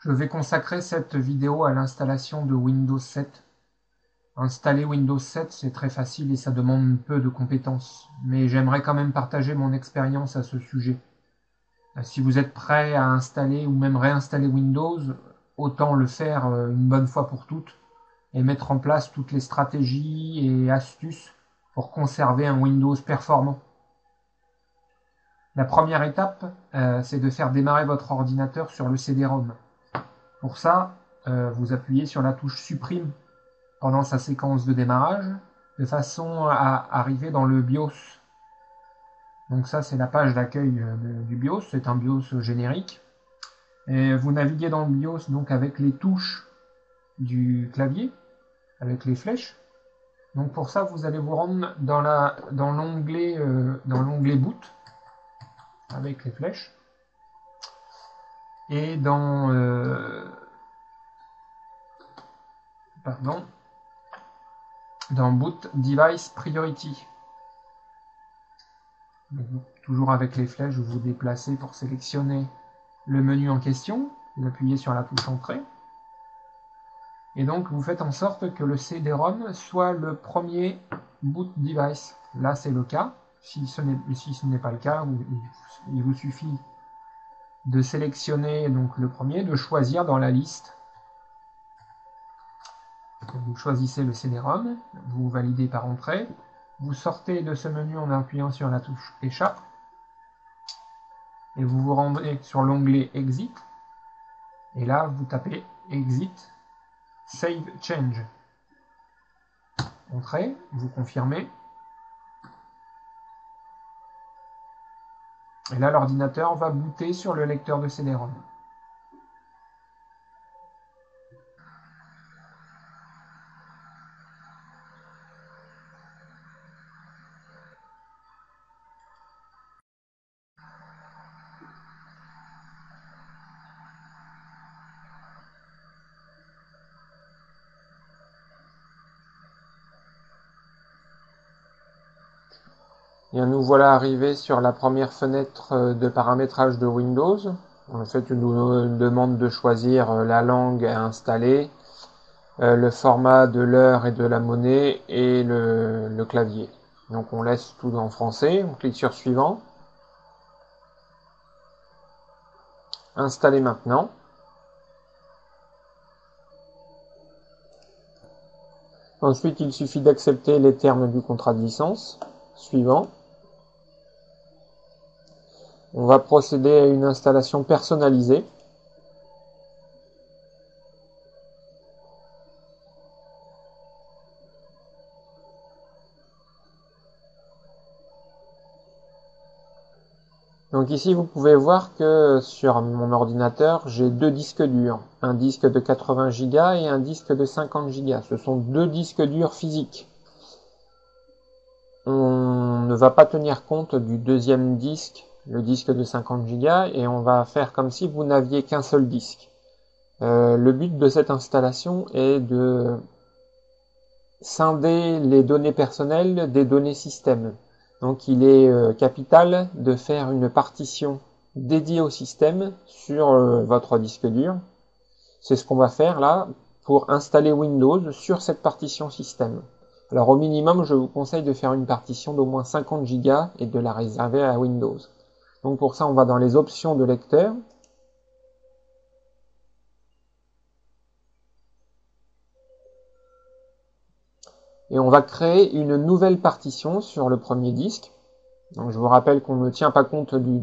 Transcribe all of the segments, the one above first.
Je vais consacrer cette vidéo à l'installation de Windows 7. Installer Windows 7, c'est très facile et ça demande peu de compétences, mais j'aimerais quand même partager mon expérience à ce sujet. Si vous êtes prêt à installer ou même réinstaller Windows, autant le faire une bonne fois pour toutes et mettre en place toutes les stratégies et astuces pour conserver un Windows performant. La première étape, c'est de faire démarrer votre ordinateur sur le CD-ROM. Pour ça, vous appuyez sur la touche Supprime pendant sa séquence de démarrage, de façon à arriver dans le BIOS. Donc ça, c'est la page d'accueil du BIOS, c'est un BIOS générique. Et vous naviguez dans le BIOS donc avec les touches du clavier, avec les flèches. Donc pour ça, vous allez vous rendre dans l'onglet Boot, avec les flèches. Et dans Boot Device Priority. Donc, toujours avec les flèches, vous vous déplacez pour sélectionner le menu en question. Vous appuyez sur la touche Entrée. Et donc, vous faites en sorte que le CD-ROM soit le premier boot device. Là, c'est le cas. Si ce n'est pas le cas, il vous suffit de sélectionner donc le premier, de choisir dans la liste. Vous choisissez le CD-ROM, vous validez par entrée, vous sortez de ce menu en appuyant sur la touche Échappe, et vous vous rendez sur l'onglet Exit, et là vous tapez Exit, Save Change. Entrée, vous confirmez, et là l'ordinateur va booter sur le lecteur de CD-ROM. Et nous voilà arrivés sur la première fenêtre de paramétrage de Windows. En fait, il nous demande de choisir la langue à installer, le format de l'heure et de la monnaie et le clavier. Donc on laisse tout en français, on clique sur Suivant. Installer maintenant. Ensuite, il suffit d'accepter les termes du contrat de licence. Suivant. On va procéder à une installation personnalisée. Donc ici, vous pouvez voir que sur mon ordinateur, j'ai deux disques durs. Un disque de 80 Go et un disque de 50 Go. Ce sont deux disques durs physiques. On ne va pas tenir compte du deuxième disque, le disque de 50 Go, et on va faire comme si vous n'aviez qu'un seul disque. Le but de cette installation est de scinder les données personnelles des données système. Donc il est capital de faire une partition dédiée au système sur votre disque dur. C'est ce qu'on va faire là pour installer Windows sur cette partition système. Alors au minimum, je vous conseille de faire une partition d'au moins 50 Go et de la réserver à Windows. Donc pour ça, on va dans les options de lecteur. Et on va créer une nouvelle partition sur le premier disque. Donc je vous rappelle qu'on ne tient pas compte du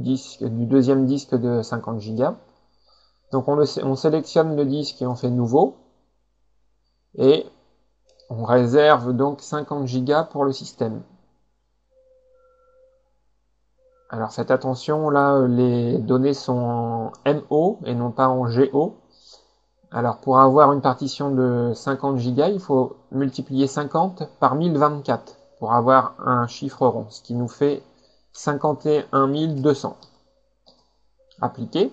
deuxième disque de 50 Go. Donc on sélectionne le disque et on fait Nouveau. Et on réserve donc 50 Go pour le système. Alors faites attention, là les données sont en MO et non pas en GO. Alors pour avoir une partition de 50 Go, il faut multiplier 50 par 1024 pour avoir un chiffre rond, ce qui nous fait 51 200. Appliquer.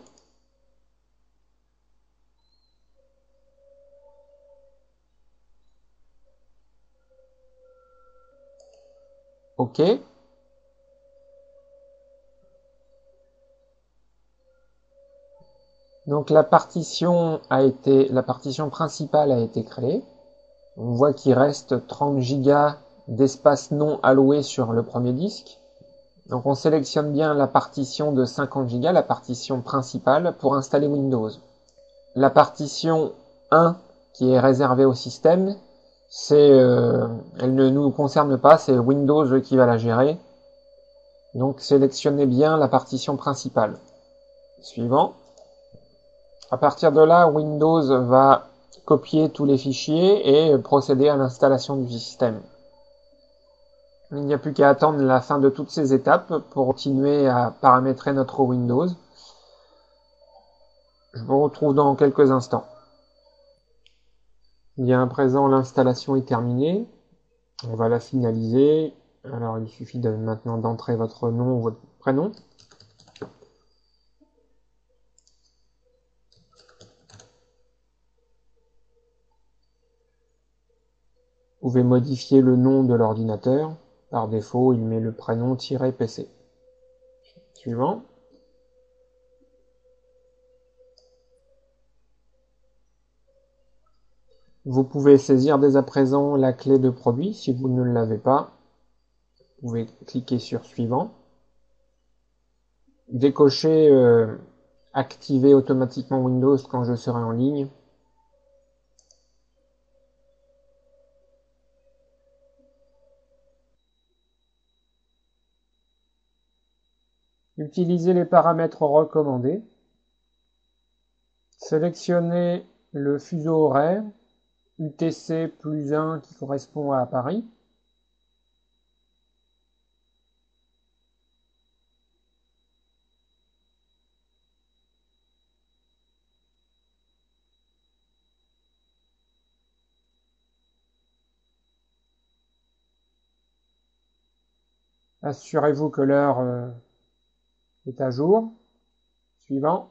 OK. Donc la partition principale a été créée. On voit qu'il reste 30 Go d'espace non alloué sur le premier disque. Donc on sélectionne bien la partition de 50 Go, la partition principale, pour installer Windows. La partition 1 qui est réservée au système, elle ne nous concerne pas, c'est Windows qui va la gérer. Donc sélectionnez bien la partition principale. Suivant. À partir de là, Windows va copier tous les fichiers et procéder à l'installation du système. Il n'y a plus qu'à attendre la fin de toutes ces étapes pour continuer à paramétrer notre Windows. Je vous retrouve dans quelques instants. Bien à présent, l'installation est terminée. On va la finaliser. Alors, il suffit maintenant d'entrer votre nom ou votre prénom. Vous pouvez modifier le nom de l'ordinateur. Par défaut, il met le prénom-PC. Suivant. Vous pouvez saisir dès à présent la clé de produit si vous ne l'avez pas. Vous pouvez cliquer sur Suivant. Décocher Activer automatiquement Windows quand je serai en ligne. Utilisez les paramètres recommandés. Sélectionnez le fuseau horaire, UTC plus 1 qui correspond à Paris. Assurez-vous que l'heure est à jour. Suivant.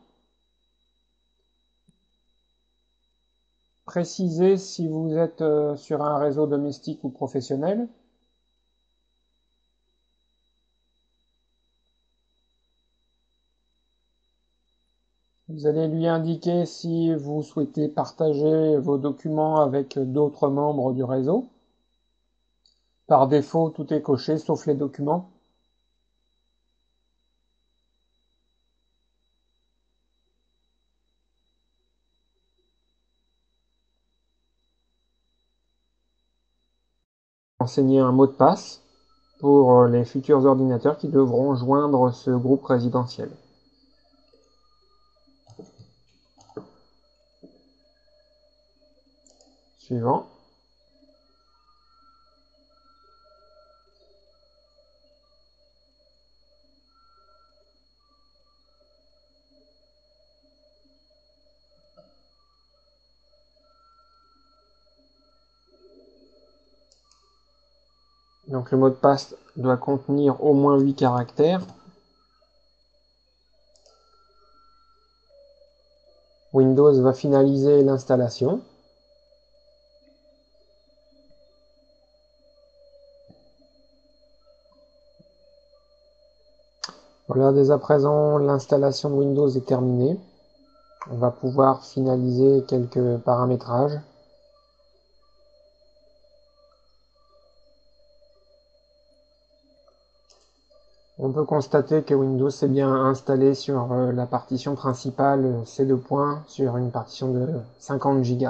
Précisez si vous êtes sur un réseau domestique ou professionnel. Vous allez lui indiquer si vous souhaitez partager vos documents avec d'autres membres du réseau. Par défaut, tout est coché sauf les documents. Renseigner un mot de passe pour les futurs ordinateurs qui devront joindre ce groupe résidentiel. Suivant. Donc le mot de passe doit contenir au moins 8 caractères. Windows va finaliser l'installation. Voilà, dès à présent, l'installation de Windows est terminée. On va pouvoir finaliser quelques paramétrages. On peut constater que Windows s'est bien installé sur la partition principale C2 sur une partition de 50 Go.